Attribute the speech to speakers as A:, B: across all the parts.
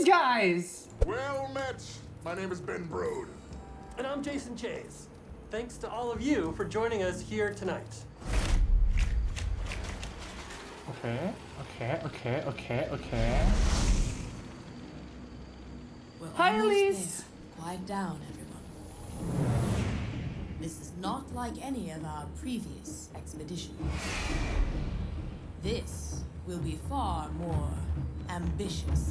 A: guys?
B: Well met. My name is Ben Brode.
C: And I'm Jason Chase. Thanks to all of you for joining us here tonight.
A: Okay.
D: We're
A: Hi,
D: almost
A: Elise.
D: there. Quiet down, everyone. This is not like any of our previous expeditions. This will be far more ambitious.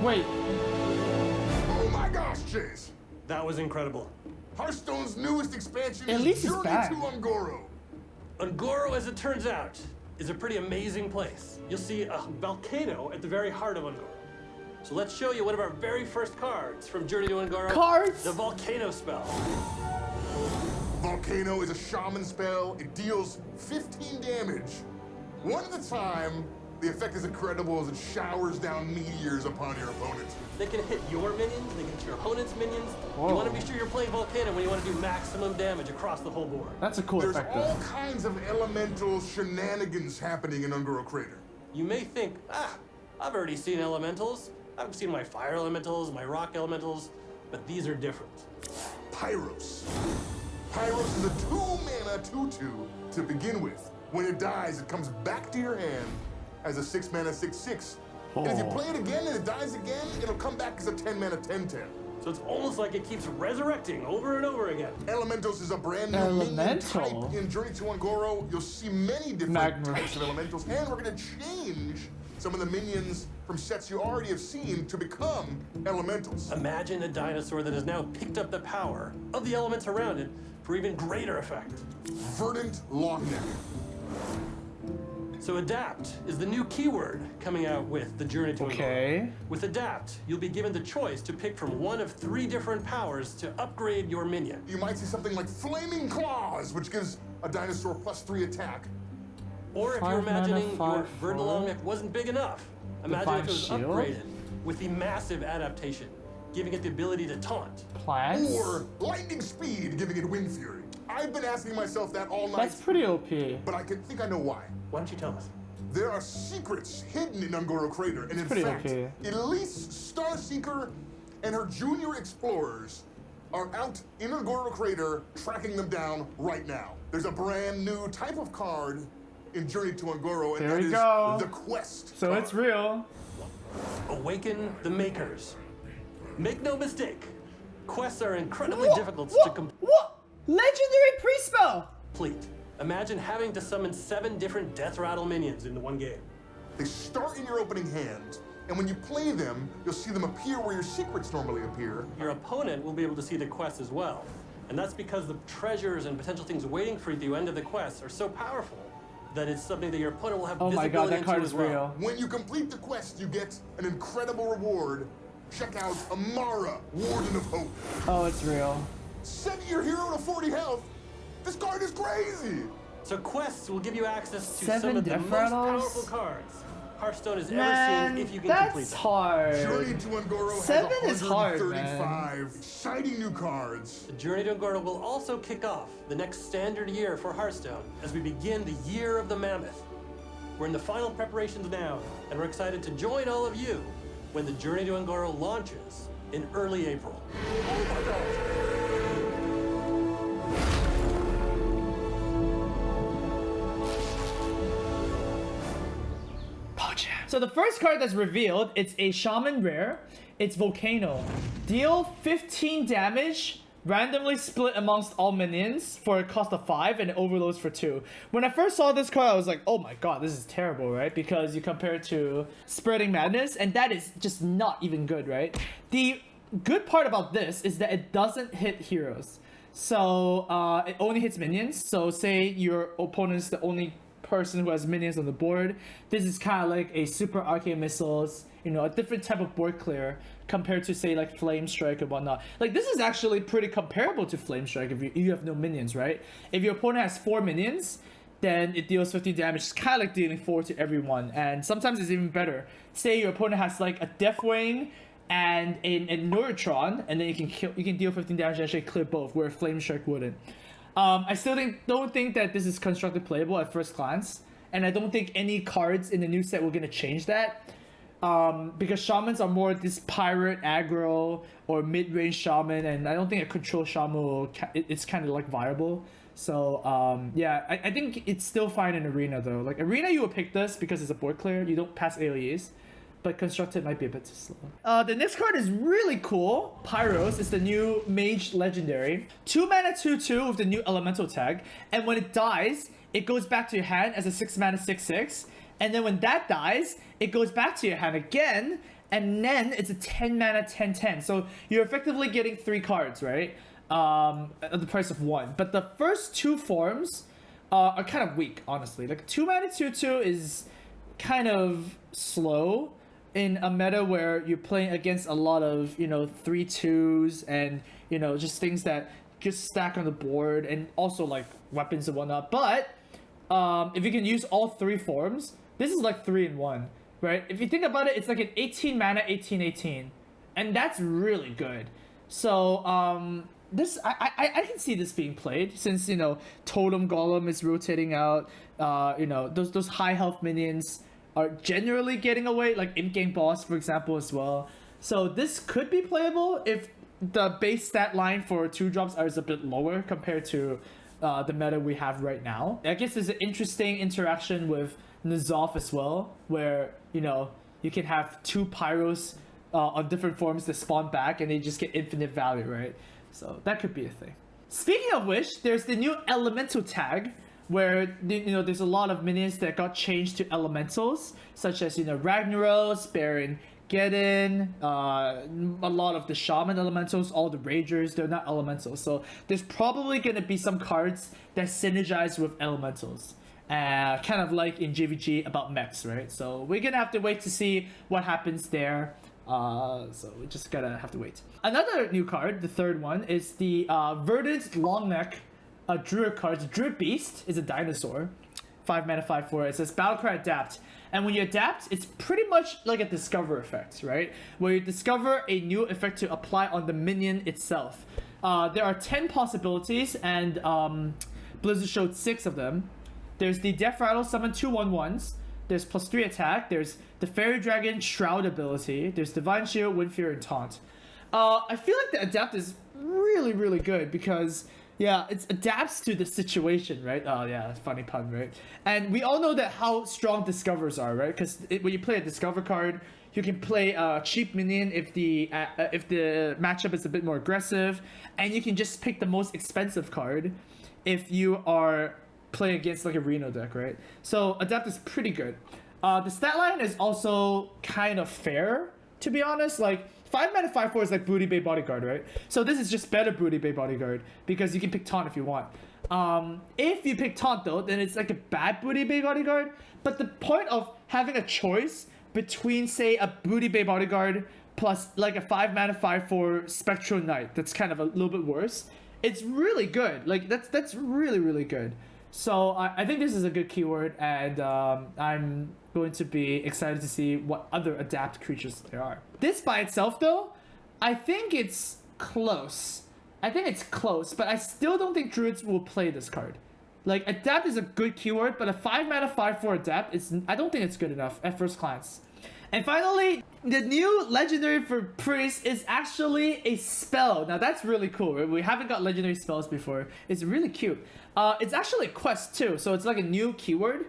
A: Wait.
B: Oh my gosh, Chase.
C: That was incredible.
B: Hearthstone's newest expansion
A: At least
B: is
A: it's
B: Journey
A: back.
B: to Angoro.
C: Angoro, as it turns out, is a pretty amazing place. You'll see a volcano at the very heart of Angoro. So let's show you one of our very first cards from Journey to Angoro.
A: Cards?
C: The Volcano spell.
B: Volcano is a shaman spell. It deals 15 damage. One at a time. The effect is incredible as it showers down meteors upon your opponent.
C: They can hit your minions, they can hit your opponent's minions.
A: Whoa.
C: You want to be sure you're playing Volcano when you want to do maximum damage across the whole board.
A: That's a cool
B: There's
A: effect
B: all
A: though.
B: kinds of elemental shenanigans happening in Angoro Crater.
C: You may think, I've already seen elementals. I've seen my fire elementals, my rock elementals, but these are different.
B: Pyros. Pyros is a 2-mana 2/2 to begin with. When it dies, it comes back to your hand as a 6-mana 6/6. And if you play it again and it dies again, it'll come back as a 10-mana 10/10.
C: So it's almost like it keeps resurrecting over and over again.
B: Elementals is a brand new minion
A: Elemental?
B: type in Journey to Angoro. You'll see many different
A: Magma.
B: types of elementals, and we're going to change some of the minions from sets you already have seen to become elementals.
C: Imagine a dinosaur that has now picked up the power of the elements around it for even greater effect.
B: Verdant Longneck.
C: So adapt is the new keyword coming out with the Journey to Angoro.
A: Okay.
C: With adapt, you'll be given the choice to pick from one of 3 different powers to upgrade your minion.
B: You might see something like Flaming Claws, which gives a dinosaur +3 attack.
C: Or if
A: 5
C: you're
A: mana,
C: imagining your
A: 5/4.
C: Verdant Longneck wasn't big enough, imagine if it was
A: Shield?
C: upgraded with the massive adaptation, giving it the ability to taunt.
A: Plants?
B: Or Lightning Speed, giving it Wind Fury. I've been asking myself that all night,
A: That's pretty OP.
B: but I think I know why.
C: Why don't you tell us?
B: There are secrets hidden in Angoro Crater, and in
A: pretty
B: fact,
A: okay.
B: Elise Starseeker and her junior explorers are out in Angoro Crater tracking them down right now. There's a brand new type of card in Journey to Angoro, and
A: There
B: that
A: we
B: is
A: go.
B: the Quest
A: So
B: card.
A: it's real.
C: Awaken the Makers. Make no mistake, quests are incredibly difficult to
A: What? Legendary pre-spell!
C: complete. Imagine having to summon 7 different death rattle minions into one game.
B: They start in your opening hand, and when you play them, you'll see them appear where your secrets normally appear.
C: Your opponent will be able to see the quest as well. And that's because the treasures and potential things waiting for you at the end of the quest are so powerful that it's something that your opponent will have
A: Oh my god,
C: visibility
A: that card
C: into
A: is
C: as well.
A: real.
B: When you complete the quest, you get an incredible reward. Check out Amara, Warden of Hope.
A: Oh, it's real.
B: Set your hero to 40 health. This card is crazy.
C: So quests will give you access to
A: 7
C: some of the
A: death
C: most
A: rattles?
C: powerful cards Hearthstone has
A: Man,
C: ever seen if you can complete
A: that's
C: them.
A: hard.
B: Journey to Angoro has
A: 7 is hard,
B: 135 exciting new cards.
C: The Journey to Angoro will also kick off the next standard year for Hearthstone as we begin the Year of the Mammoth. We're in the final preparations now, and we're excited to join all of you when the Journey to Angoro launches in early April.
B: Oh my god.
A: So the first card that's revealed, it's a Shaman rare. It's Volcano. Deal 15 damage, randomly split amongst all minions for a cost of 5 and it overloads for 2. When I first saw this card, I was like, oh my god, this is terrible, right? Because you compare it to Spreading Madness, and that is just not even good, right? The good part about this is that it doesn't hit heroes. So it only hits minions. So say your opponent's the only person who has minions on the board. This is kind of like a super arcane missiles, you know, a different type of board clear compared to say like Flame Strike and whatnot. Like this is actually pretty comparable to Flame Strike if you have no minions, right? If your opponent has 4 minions, then it deals 50 damage. It's kind of like dealing 4 to everyone, and sometimes it's even better. Say your opponent has like a Deathwing and a Neurotron, and then you can deal 15 damage and actually clear both, where Flame Strike wouldn't. I still don't think that this is constructed playable at first glance, and I don't think any cards in the new set were gonna change that. Because shamans are more this pirate aggro or mid-range shaman, and I don't think a control shaman it's kind of like viable. So yeah, I think it's still fine in arena though. Like arena, you would pick this because it's a board clear. You don't pass AoEs. But constructed might be a bit too slow. The next card is really cool. Pyros is the new mage legendary. 2 mana 2/2 with the new elemental tag. And when it dies, it goes back to your hand as a 6 mana 6/6. And then when that dies, it goes back to your hand again. And then it's a 10 mana 10/10. So you're effectively getting 3 cards, right? At the price of 1. But the first 2 forms are kind of weak, honestly. Like 2 mana 2/2 is kind of slow in a meta where you're playing against a lot of, you know, 3/2s and, you know, just things that just stack on the board, and also like weapons and whatnot. But if you can use all 3 forms, this is like 3-in-1, right? If you think about it, it's like an 18 mana 18/18, and that's really good. So this I can see this being played, since, you know, Totem Golem is rotating out. You know, those high health minions are generally getting away, like Imp Gang Boss, for example, as well. So this could be playable if the base stat line for 2-drops is a bit lower compared to the meta we have right now. I guess there's an interesting interaction with N'Zoth as well, where, you know, you can have 2 Pyros on different forms that spawn back, and they just get infinite value, right? So that could be a thing. Speaking of which, there's the new Elemental tag, where, you know, there's a lot of minions that got changed to elementals, such as, you know, Ragnaros, Baron Geddon, a lot of the shaman elementals, all the ragers, they're not elementals. So there's probably going to be some cards that synergize with elementals. Kind of like in JVG about mechs, right? So we're going to have to wait to see what happens there. So we just gotta have to wait. Another new card, the third one, is the Verdant Longneck Druid card. Druid Beast is a dinosaur. 5 mana 5/4. It says Battlecry Adapt. And when you adapt, it's pretty much like a discover effect, right? Where you discover a new effect to apply on the minion itself. There are 10 possibilities, and Blizzard showed 6 of them. There's the Death Rattle summon 2 1/1s. There's +3 attack. There's the Fairy Dragon Shroud ability. There's Divine Shield, Wind Fear, and Taunt. I feel like the adapt is really, really good because, yeah, it adapts to the situation, right? Oh, yeah, funny pun, right? And we all know that how strong discovers are, right? Because when you play a discover card, you can play a cheap minion if the matchup is a bit more aggressive, and you can just pick the most expensive card if you are playing against like a Reno deck, right? So adapt is pretty good. The stat line is also kind of fair, to be honest. Like 5 mana 5/4 is like Booty Bay Bodyguard, right? So this is just better Booty Bay Bodyguard because you can pick Taunt if you want. If you pick Taunt though, then it's like a bad Booty Bay Bodyguard. But the point of having a choice between, say, a Booty Bay Bodyguard plus like a 5 mana 5/4 Spectral Knight that's kind of a little bit worse, it's really good. Like that's really, really good. So I think this is a good keyword, and I'm going to be excited to see what other adapt creatures there are. This by itself though, I think it's close. But I still don't think Druids will play this card. Like, adapt is a good keyword, but a 5 mana 5/4 adapt I don't think it's good enough at first glance. And finally, the new legendary for Priest is actually a spell. Now that's really cool. Right? We haven't got legendary spells before. It's really cute. It's actually a quest too, so it's like a new keyword.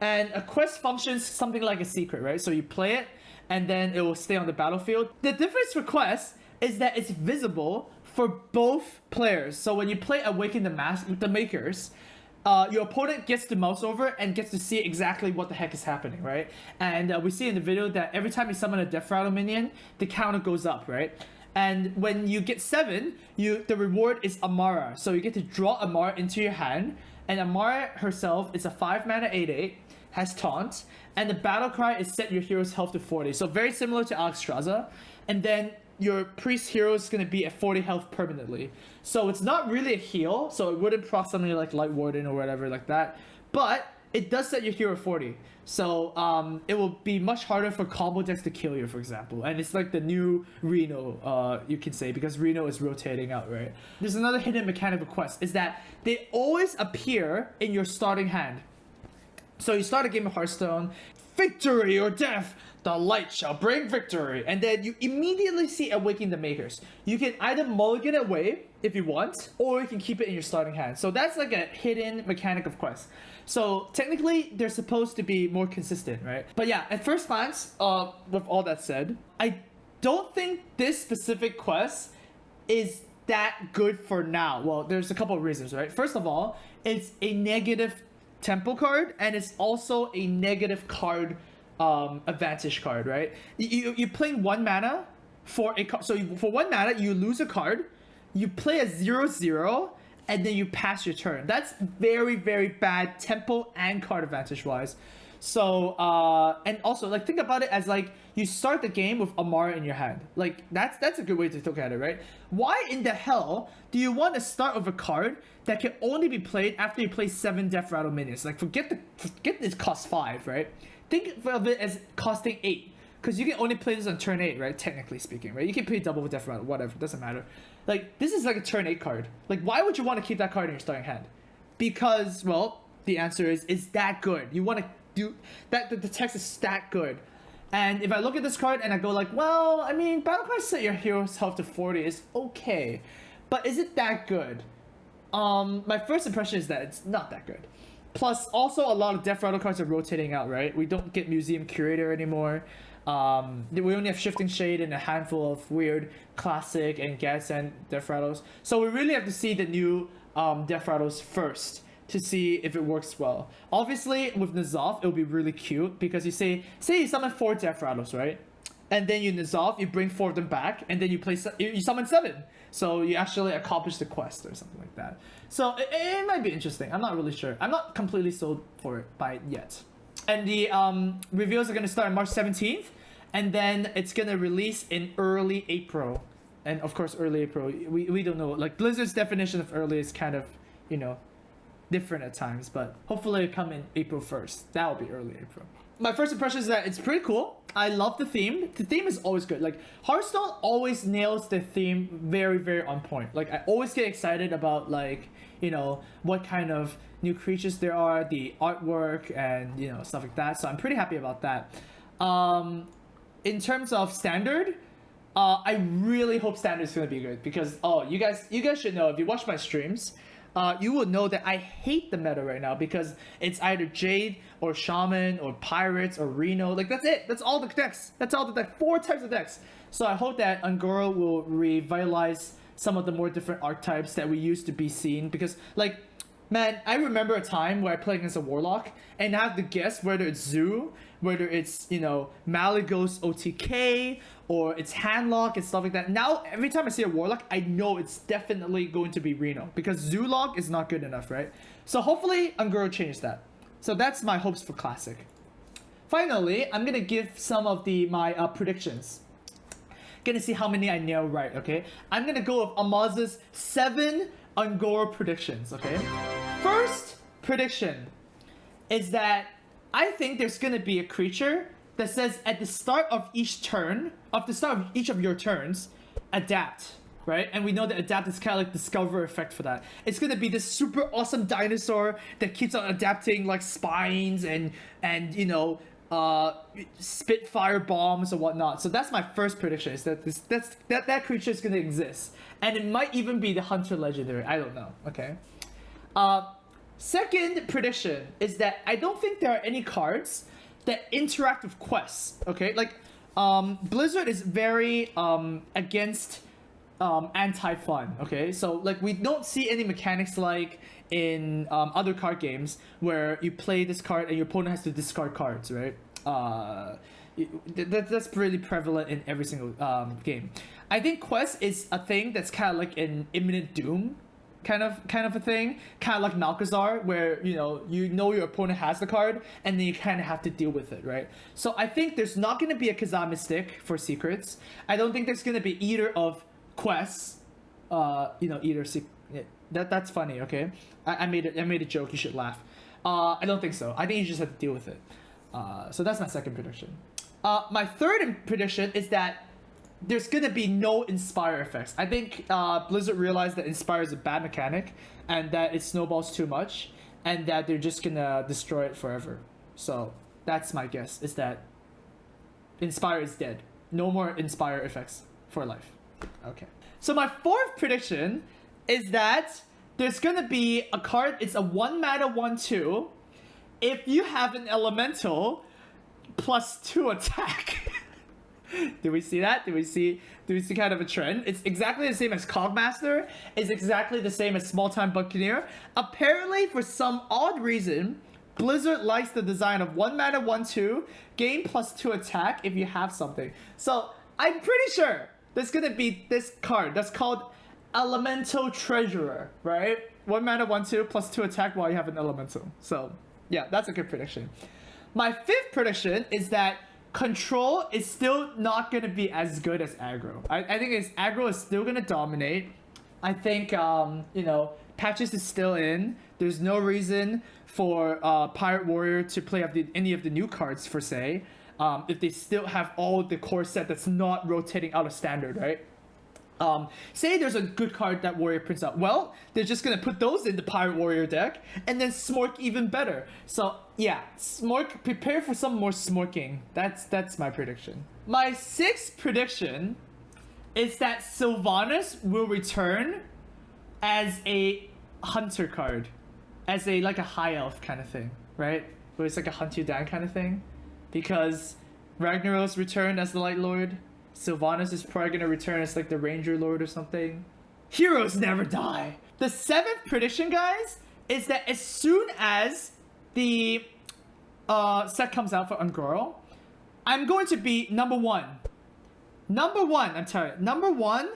A: And a quest functions something like a secret, right? So you play it, and then it will stay on the battlefield. The difference for quest is that it's visible for both players. So when you play Awaken the Makers, your opponent gets to mouse over and gets to see exactly what the heck is happening, right? And we see in the video that every time you summon a Death Rattle minion, the counter goes up, right? And when you get 7, the reward is Amara. So you get to draw Amara into your hand, and Amara herself is a 5 mana 8/8, has Taunt, and the battle cry is set your hero's health to 40. So very similar to Alexstrasza. And then your priest hero is going to be at 40 health permanently. So it's not really a heal, so it wouldn't proc something like Light Warden or whatever like that. But it does set your hero 40. So it will be much harder for combo decks to kill you, for example. And it's like the new Reno, you can say, because Reno is rotating out, right? There's another hidden mechanic of quests, is that they always appear in your starting hand. So you start a game of Hearthstone, victory or death, the light shall bring victory. And then you immediately see Awakening the Makers. You can either mulligan it away if you want, or you can keep it in your starting hand. So that's like a hidden mechanic of quests. So technically, they're supposed to be more consistent, right? But yeah, at first glance, with all that said, I don't think this specific quest is that good for now. Well, there's a couple of reasons, right? First of all, it's a negative tempo card, and it's also a negative card advantage card, right? You're playing 1 mana for a card. So for 1 mana, you lose a card, you play a 0/0, and then you pass your turn. That's very, very bad tempo and card advantage wise. So and also, like, think about it as like you start the game with Amara in your hand. Like that's a good way to look at it, right? Why in the hell do you want to start with a card that can only be played after you play 7 Death Rattle minions? Like forget this cost 5, right? Think of it as costing 8, because you can only play this on turn 8, right? Technically speaking, right? You can play double with Death Rattle, whatever, doesn't matter. Like this is like a turn 8 card. Like why would you want to keep that card in your starting hand? Because, well, the answer is that good. You want to do that. The text is that good. And if I look at this card and I go like, well, I mean, battle cry set your hero's health to 40 is okay, but is it that good? My first impression is that it's not that good. Plus, also a lot of Death Rattle cards are rotating out, right? We don't get Museum Curator anymore. We only have Shifting Shade and a handful of weird classic and Gadsend Death Rattles. So we really have to see the new Death Rattles first to see if it works well. Obviously, with N'Zoth, it'll be really cute because you say you summon 4 Death Rattles, right? And then you N'Zoth, you bring 4 of them back, and then you summon 7. So you actually accomplish the quest or something like that. So it might be interesting. I'm not really sure. I'm not completely sold for it by yet. And the reveals are going to start on March 17th, and then it's going to release in early April. And of course, early April, we don't know. Like Blizzard's definition of early is kind of, you know, different at times, but hopefully it come in April 1st. That will be early April. My first impression is that it's pretty cool. I love the theme. The theme is always good. Like Hearthstone always nails the theme very, very on point. Like I always get excited about, like, you know, what kind of new creatures there are, the artwork, and, you know, stuff like that. So I'm pretty happy about that. In terms of standard, I really hope standard is gonna be good because you guys should know, if you watch my streams, you will know that I hate the meta right now because it's either Jade or Shaman or Pirates or Reno. Like that's it. That's all the decks. That's all the decks. 4 types of decks. So I hope that Angoro will revitalize some of the more different archetypes that we used to be seen, because, like, man, I remember a time where I played against a Warlock and I have to guess whether it's Zoo, whether it's, you know, Malygos OTK, or it's Handlock and stuff like that. Now, every time I see a Warlock, I know it's definitely going to be Reno, because Zoolock is not good enough, right? So hopefully, Angoro changes that. So that's my hopes for Classic. Finally, I'm gonna give some of my predictions. Gonna see how many I nail right, okay? I'm gonna go with Amaz's 7 Angoro predictions, okay? First prediction is that I think there's gonna be a creature that says at the start of each turn, at the start of each of your turns, adapt, right? And we know that adapt is kind of like discover effect for that. It's gonna be this super awesome dinosaur that keeps on adapting, like spines and you know, Spitfire bombs or whatnot. So that's my first prediction, is that that creature is gonna exist, and it might even be the Hunter legendary. I don't know. Okay. Second prediction is that I don't think there are any cards that interact with quests. Okay, like Blizzard is very against anti-fun. Okay, so like we don't see any mechanics like in other card games where you play this card and your opponent has to discard cards, right? That's really prevalent in every single game. I think quest is a thing that's kind of like an imminent doom kind of a thing, kind of like Malkazar, where you know your opponent has the card and then you kind of have to deal with it, right? So I think there's not going to be a Kazami stick for secrets. I don't think there's going to be either of quests, that's funny. Okay, I made a joke, you should laugh. I don't think so. I think you just have to deal with it. So that's my second prediction. My third prediction is that there's gonna be no Inspire effects. I think Blizzard realized that Inspire is a bad mechanic and that it snowballs too much and that they're just gonna destroy it forever. So that's my guess, is that Inspire is dead. No more Inspire effects for life. Okay. So my fourth prediction is that there's gonna be a card, it's a 1 mana 1/2. If you have an elemental +2 attack. Did we see that? Did we see kind of a trend? It's exactly the same as Cogmaster. It's exactly the same as Small Time Buccaneer. Apparently, for some odd reason, Blizzard likes the design of 1 mana 1/2, gain +2 attack if you have something. So I'm pretty sure there's gonna be this card that's called Elemental Treasurer, right? 1 mana 1/2 +2 attack while you have an elemental. So yeah, that's a good prediction. My fifth prediction is that Control is still not gonna be as good as aggro. I think aggro is still gonna dominate. I think you know, Patches is still in. There's no reason for Pirate Warrior to play up any of the new cards per se. If they still have all the core set that's not rotating out of standard, right? Say there's a good card that Warrior prints out. Well, they're just gonna put those in the Pirate Warrior deck and then smork even better. So yeah, smork, prepare for some more smorking. That's my prediction. My sixth prediction is that Sylvanas will return as a hunter card. As like a high elf kind of thing, right? Where it's like a hunt you down kind of thing. Because Ragnaros returned as the Light Lord. Sylvanas is probably gonna return as like the Ranger Lord or something. Heroes never die. The seventh prediction, guys, is that as soon as the set comes out for Angoro, I'm going to be number one. I'm telling you, number one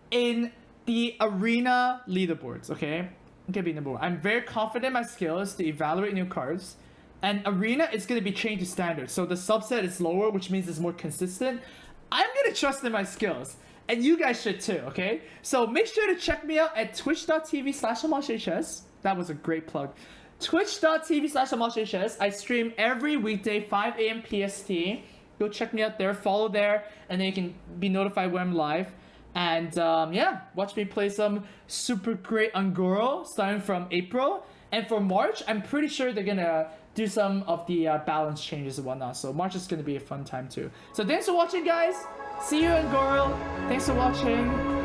A: in the arena leaderboards, okay? I'm gonna be number one. I'm very confident in my skills to evaluate new cards. And arena is gonna be changed to standard. So the subset is lower, which means it's more consistent. I'm gonna trust in my skills, and you guys should too, okay? So make sure to check me out at twitch.tv/AmazHS. That was a great plug. Twitch.tv/AmazHS. I stream every weekday, 5 a.m. PST. Go check me out there, follow there, and then you can be notified when I'm live. And yeah, watch me play some super great Angoro starting from April. And for March, I'm pretty sure they're gonna do some of the balance changes and whatnot. So March is gonna be a fun time too. So thanks for watching, guys. See you in Goro. Thanks for watching.